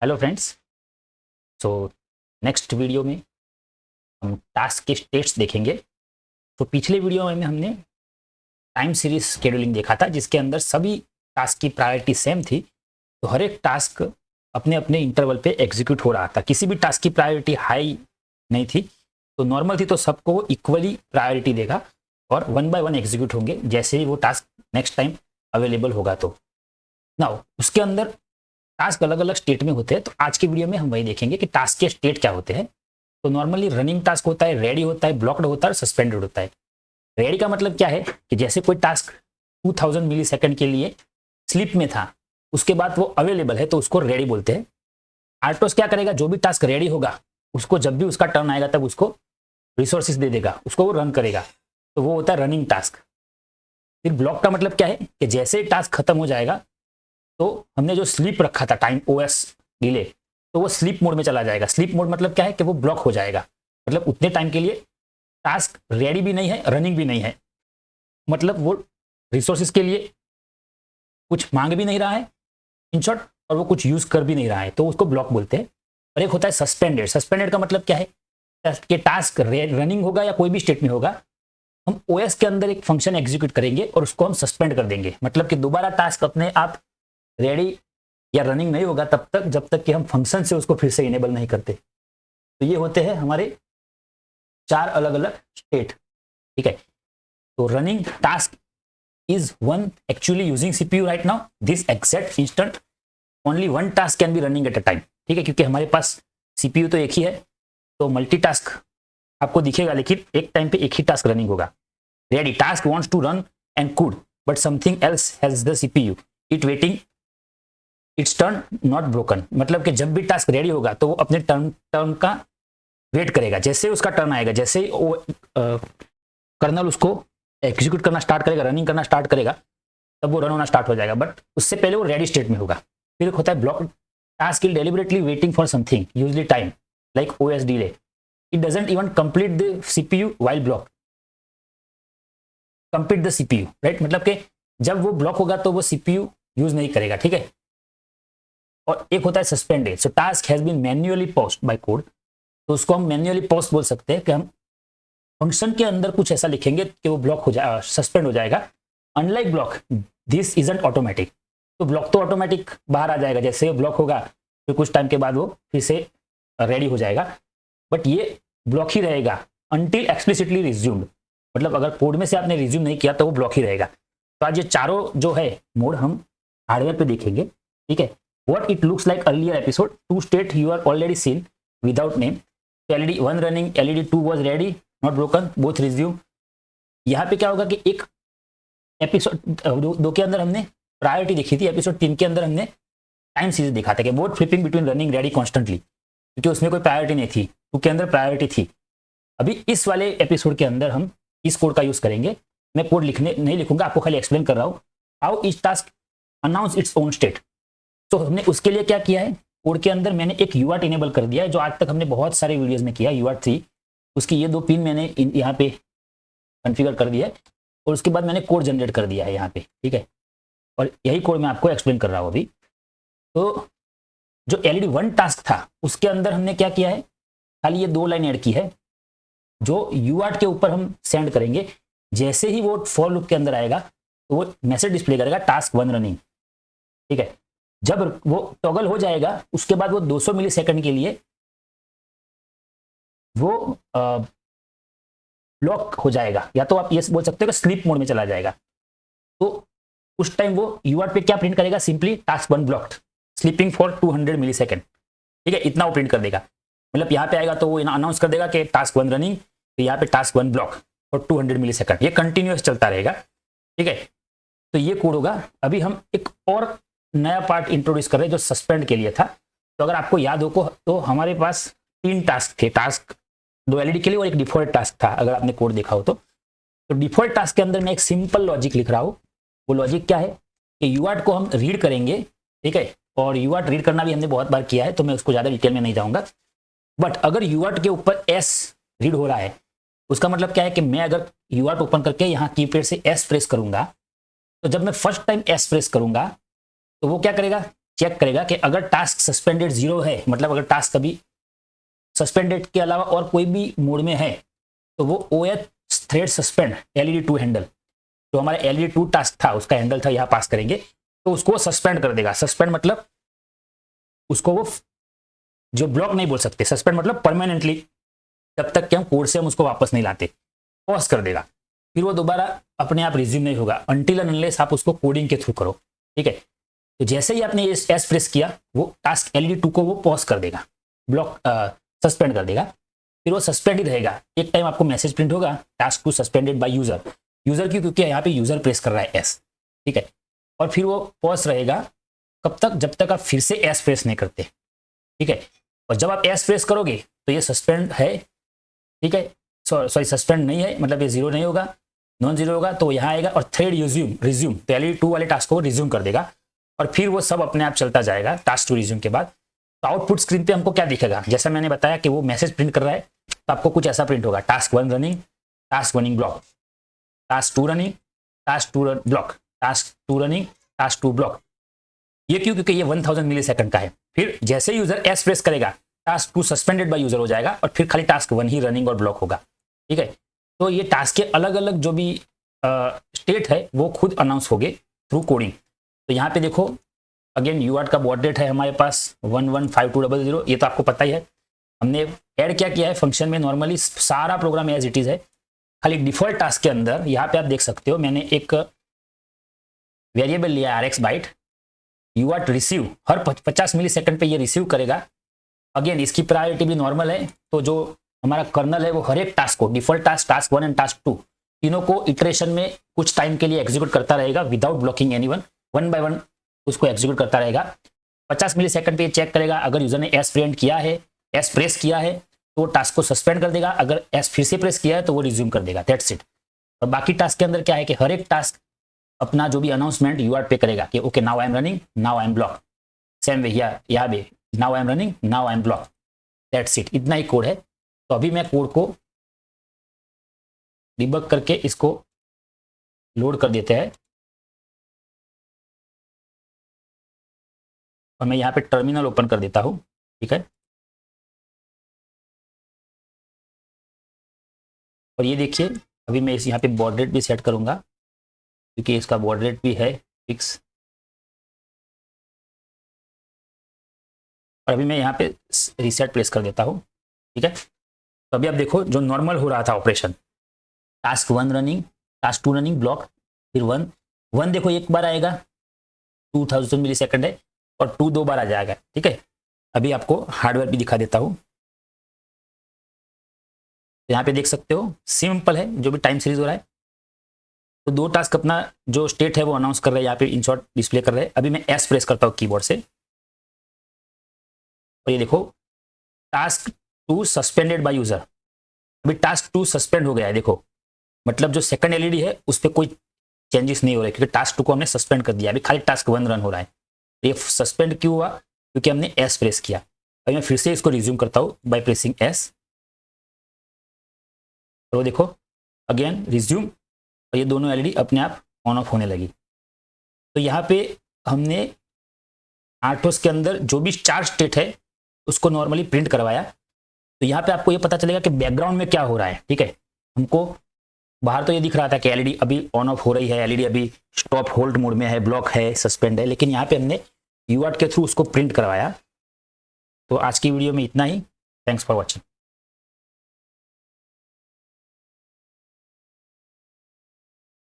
Hello friends. So next video में हम task के स्टेट्स देखेंगे। तो पिछले वीडियो में हमने टाइम सीरीज शेड्यूलिंग देखा था, जिसके अंदर सभी टास्क की प्रायोरिटी सेम थी। तो हर एक टास्क अपने अपने इंटरवल पे एग्जीक्यूट हो रहा था, किसी भी टास्क की प्रायोरिटी हाई नहीं थी। तो नॉर्मल थी तो सबको इक्वली प्रायोरिटी देगा और वन बाय वन एग्जीक्यूट होंगे जैसे ही वो टास्क नेक्स्ट टाइम अवेलेबल होगा। तो नाउ उसके अंदर टास्क अलग अलग स्टेट में होते हैं। तो आज की वीडियो में हम वही देखेंगे कि टास्क के स्टेट क्या होते हैं। तो नॉर्मली रनिंग टास्क होता है, रेडी होता है, ब्लॉक्ड होता है और सस्पेंडेड होता है। रेडी का मतलब क्या है कि जैसे कोई टास्क 2000 मिली सेकेंड के लिए स्लीप में था, उसके बाद वो अवेलेबल है तो उसको रेडी बोलते हैं। आर्टोस क्या करेगा, जो भी टास्क रेडी होगा उसको जब भी उसका टर्न आएगा तब उसको रिसोर्सेज दे देगा, उसको वो रन करेगा। तो वो होता है रनिंग टास्क। फिर ब्लॉक का मतलब क्या है कि जैसे ही टास्क खत्म हो जाएगा तो हमने जो स्लीप रखा था टाइम ओएस डिले, तो वो स्लीप मोड में चला जाएगा। स्लीप मोड मतलब क्या है कि वो ब्लॉक हो जाएगा, मतलब उतने टाइम के लिए टास्क रेडी भी नहीं है, रनिंग भी नहीं है, मतलब वो रिसोर्सेज के लिए कुछ मांग भी नहीं रहा है इन शॉर्ट, और वो कुछ यूज कर भी नहीं रहा है, तो उसको ब्लॉक बोलते हैं। और एक होता है सस्पेंडेड। सस्पेंडेड का मतलब क्या है कि टास्क रनिंग होगा या कोई भी स्टेट में होगा, हम ओएस के अंदर एक फंक्शन एग्जीक्यूट करेंगे और उसको हम सस्पेंड कर देंगे। मतलब कि दोबारा टास्क अपने आप रेडी या रनिंग नहीं होगा तब तक, जब तक कि हम फंक्शन से उसको फिर से इनेबल नहीं करते। तो ये होते हैं हमारे चार अलग अलग स्टेट। ठीक है, तो running task is one actually using CPU right now this exact instant, only one task can be running at a time. ठीक है, क्योंकि हमारे पास सीपीयू तो एक ही है, तो मल्टीटास्क आपको दिखेगा लेकिन एक टाइम पे एक ही टास्क रनिंग होगा। Ready task wants to run and could but something else has the CPU, it waiting its turn not broken. मतलब कि जब भी टास्क रेडी होगा तो वो अपने टर्न टर्न का वेट करेगा। जैसे उसका टर्न आएगा, जैसे ही वो कर्नल उसको एग्जीक्यूट करना स्टार्ट करेगा, रनिंग करना स्टार्ट करेगा, तब वो रन होना स्टार्ट हो जाएगा, बट उससे पहले वो रेडी स्टेट में होगा। फिर एक होता है block task is deliberately waiting for something usually time like OS delay, it doesn't even complete the CPU while block, complete the CPU right. मतलब कि जब वो ब्लॉक होगा तो वो सीपीयू यूज नहीं करेगा। ठीक है, और एक होता है suspended. So task has been manually post by code, तो उसको हम मैन्युअली पोस्ट बोल सकते हैं कि हम फंक्शन के अंदर कुछ ऐसा लिखेंगे कि वो ब्लॉक हो जाए, सस्पेंड हो जाएगा। Unlike block this isn't automatic. तो ब्लॉक तो ऑटोमेटिक बाहर आ जाएगा, जैसे ब्लॉक होगा फिर कुछ टाइम के बाद वो फिर से रेडी हो जाएगा, बट ये ब्लॉक ही रहेगा अनटिल एक्सप्लिसिटली रिज्यूम्ड। मतलब अगर कोड में से आपने रिज्यूम नहीं किया तो वो ब्लॉक ही रहेगा। तो आज ये चारों जो है मोड हम हार्डवेयर पे देखेंगे। ठीक है, what it looks like earlier episode, two state you are already seen without name, so led 1 running, led 2 was ready not broken, both resume। यहाँ पे क्या होगा कि एक एपिसोड दो के अंदर हमने प्रायोरिटी देखी थी, एपिसोड 3 के अंदर हमने टाइम सीरीज देखा था कि both flipping between running ready constantly, क्योंकि उसमें कोई प्रायोरिटी नहीं थी, 2 के अंदर प्रायोरिटी थी। अभी इस वाले एपिसोड के अंदर हम इस कोड का यूज करेंगे। मैं कोड लिखने नहीं लिखूंगा, आपको खाली एक्सप्लेन कर रहा हूँ how etch task announce its own state. तो हमने उसके लिए क्या किया है, कोड के अंदर मैंने एक यूआर्ट इनेबल कर दिया है, जो आज तक हमने बहुत सारे वीडियोस में किया, यूआर्ट 3। उसकी ये 2 पिन मैंने यहाँ पे कॉन्फ़िगर कर दिया है और उसके बाद मैंने कोड जनरेट कर दिया है यहाँ पे। ठीक है, और यही कोड मैं आपको एक्सप्लेन कर रहा हूँ अभी। तो जो एलईडी 1 टास्क था उसके अंदर हमने क्या किया है, खाली ये 2 लाइन ऐड की है जो यूआर्ट के ऊपर हम सेंड करेंगे। जैसे ही वो फॉर लूप के अंदर आएगा तो वो मैसेज डिस्प्ले करेगा टास्क 1 रनिंग। ठीक है, जब वो टॉगल हो जाएगा उसके बाद वो 200 मिली सेकंड के लिए वो लॉक हो जाएगा, या तो आप ये बोल सकते हो कि स्लीप मोड में चला जाएगा। तो उस टाइम वो यूआर्ट पे क्या प्रिंट करेगा, simply task 1 blocked sleeping for 200 millisecond. ठीक है, इतना वो प्रिंट कर देगा। मतलब यहाँ पे आएगा तो वो अनाउंस कर देगा कि टास्क 1 रनिंग, तो यहाँ पे task 1 block for 200 millisecond, ये कंटिन्यूस चलता रहेगा। ठीक है, तो ये कोड होगा। अभी हम एक और नया पार्ट इंट्रोड्यूस कर रहे हैं जो सस्पेंड के लिए था। तो अगर आपको याद हो तो हमारे पास 3 टास्क थे, टास्क 2 एलईडी के लिए और एक डिफॉल्ट टास्क था, अगर आपने कोड देखा हो तो डिफॉल्ट टास्क के अंदर मैं एक सिंपल लॉजिक लिख रहा हूँ। वो लॉजिक क्या है कि यूआर्ट को हम रीड करेंगे। ठीक है, और यूआर्ट रीड करना भी हमने बहुत बार किया है तो मैं उसको ज़्यादा डिटेल में नहीं जाऊँगा। बट अगर यूआर्ट के ऊपर एस रीड हो रहा है, उसका मतलब क्या है कि मैं अगर यूआर्ट ओपन करके यहाँ कीपैड से एस प्रेस करूंगा, तो जब मैं फर्स्ट टाइम एस प्रेस करूंगा तो वो क्या करेगा, चेक करेगा कि अगर टास्क सस्पेंडेड 0 है, मतलब अगर टास्क अभी सस्पेंडेड के अलावा और कोई भी मोड में है, तो वो OS thread suspend LED2 handle, जो हमारा LED2 टास्क था उसका हैंडल था, यहाँ पास करेंगे तो उसको सस्पेंड कर देगा। सस्पेंड मतलब उसको वो जो ब्लॉक नहीं बोल सकते, सस्पेंड मतलब परमानेंटली, जब तक कि हम कोड से हम उसको वापस नहीं लाते, पॉज कर देगा। फिर वो दोबारा अपने आप रिज्यूम नहीं होगा अनटिल एंड अनलेस आप उसको कोडिंग के थ्रू करो, ठीक है। तो जैसे ही आपने एस प्रेस किया, वो टास्क LED2 को वो पॉज कर देगा, ब्लॉक सस्पेंड कर देगा। फिर वो सस्पेंड ही रहेगा। एक टाइम आपको मैसेज प्रिंट होगा, task 2 suspended by user. User क्यों? क्योंकि यहाँ पे यूजर प्रेस कर रहा है एस, ठीक है। और फिर वो पॉज रहेगा कब तक? जब तक आप फिर से एस प्रेस नहीं करते, ठीक है। और जब आप एस प्रेस करोगे तो ये सस्पेंड है, ठीक है, सॉरी सस्पेंड नहीं है, मतलब ये 0 नहीं होगा, नॉन 0 होगा, तो यहाँ आएगा और थ्रेड रिज्यूम तो LED2 वाले टास्क को रिज्यूम कर देगा और फिर वो सब अपने आप चलता जाएगा टास्क 2 रिज्यूम के बाद। तो आउटपुट स्क्रीन पे हमको क्या दिखेगा? जैसा मैंने बताया कि वो मैसेज प्रिंट कर रहा है, तो आपको कुछ ऐसा प्रिंट होगा, task 1 running, task 1 block, task 2 running, task 2 block, task 2 running, task 2 block. ये क्यों? क्योंकि ये 1000 मिलीसेकंड का है। फिर जैसे यूजर एस प्रेस करेगा, टास्क 2 सस्पेंडेड बाय यूजर हो जाएगा और फिर खाली टास्क 1 ही रनिंग और ब्लॉक होगा, ठीक है। तो ये टास्क के अलग अलग जो भी स्टेट है वो खुद अनाउंस होंगे थ्रू कोडिंग। तो यहाँ पे देखो अगेन यूआरट का बॉड रेट है हमारे पास 115200, ये तो आपको पता ही है। हमने ऐड क्या किया है फंक्शन में, नॉर्मली सारा प्रोग्राम एज इट इज है, खाली डिफॉल्ट टास्क के अंदर यहाँ पे आप देख सकते हो मैंने एक वेरिएबल लिया RX बाइट, यूआरट रिसीव, हर 50 मिलीसेकंड पे ये रिसीव करेगा। अगेन इसकी प्रायोरिटी भी नॉर्मल है, तो जो हमारा कर्नल है वो हर एक टास्क को, डिफॉल्ट टास्क 1 एंड टास्क 2 तीनों को इटरेशन में कुछ टाइम के लिए एग्जीक्यूट करता रहेगा विदाउट ब्लॉकिंग एनीवन, 1 बाय 1 उसको एग्जीक्यूट करता रहेगा। 50 मिलीसेकंड पे चेक करेगा, अगर यूजर ने एस प्रिंट किया है, एस प्रेस किया है, तो वो टास्क को सस्पेंड कर देगा, अगर एस फिर से प्रेस किया है तो वो रिज्यूम कर देगा, दैट्स इट। और बाकी टास्क के अंदर क्या है कि हर एक टास्क अपना जो भी अनाउंसमेंट यूआरट पे करेगा कि okay now I am running, now I am block, same way यहाँ पे now I am running, now I am block, that's it. इतना ही कोड है। तो अभी मैं कोड को डिबग करके इसको लोड कर देते हैं और मैं यहाँ पे टर्मिनल ओपन कर देता हूँ, ठीक है। और ये देखिए अभी मैं इस यहाँ पे बॉड रेट भी सेट करूँगा क्योंकि इसका बॉड रेट भी है फिक्स। और अभी मैं यहाँ पे रीसेट प्रेस कर देता हूँ, ठीक है। तो अभी आप देखो जो नॉर्मल हो रहा था operation, task 1 running, task 2 running, block, फिर 1 देखो एक बार आएगा, 2000 मिलीसेकंड है, और 2 2 बार आ जाएगा, ठीक है। अभी आपको हार्डवेयर भी दिखा देता हूँ। यहाँ पे देख सकते हो सिंपल है, जो भी टाइम सीरीज हो रहा है। तो 2 टास्क अपना जो स्टेट है वो अनाउंस कर रहे हैं, यहाँ पे इन शॉर्ट डिस्प्ले कर रहे हैं। अभी मैं एस प्रेस करता हूँ कीबोर्ड से और ये देखो टास्क 2 सस्पेंडेड बाय यूजर। अभी टास्क 2 सस्पेंड हो गया है, देखो मतलब जो सेकंड LED है उस पर कोई चेंजेस नहीं हो रहे क्योंकि टास्क 2 को हमने सस्पेंड कर दिया। अभी खाली टास्क 1 रन हो रहा है। ये सस्पेंड क्यों हुआ? क्योंकि हमने एस प्रेस किया। अभी मैं फिर से इसको रिज्यूम करता हूँ बाय प्रेसिंग एस, तो देखो अगेन रिज्यूम, और ये दोनों LED अपने आप ऑन ऑफ होने लगी। तो यहाँ पे हमने आर्थोस के अंदर जो भी 4 स्टेट है उसको नॉर्मली प्रिंट करवाया। तो यहाँ पे आपको ये पता चलेगा कि बैकग्राउंड में क्या हो रहा है, ठीक है। हमको बाहर तो ये दिख रहा था कि LED अभी ऑन ऑफ हो रही है, LED अभी स्टॉप होल्ड मोड में है, ब्लॉक है, सस्पेंड है, लेकिन यहाँ पे हमने यूआरट के थ्रू उसको प्रिंट करवाया। तो आज की वीडियो में इतना ही। Thanks for watching.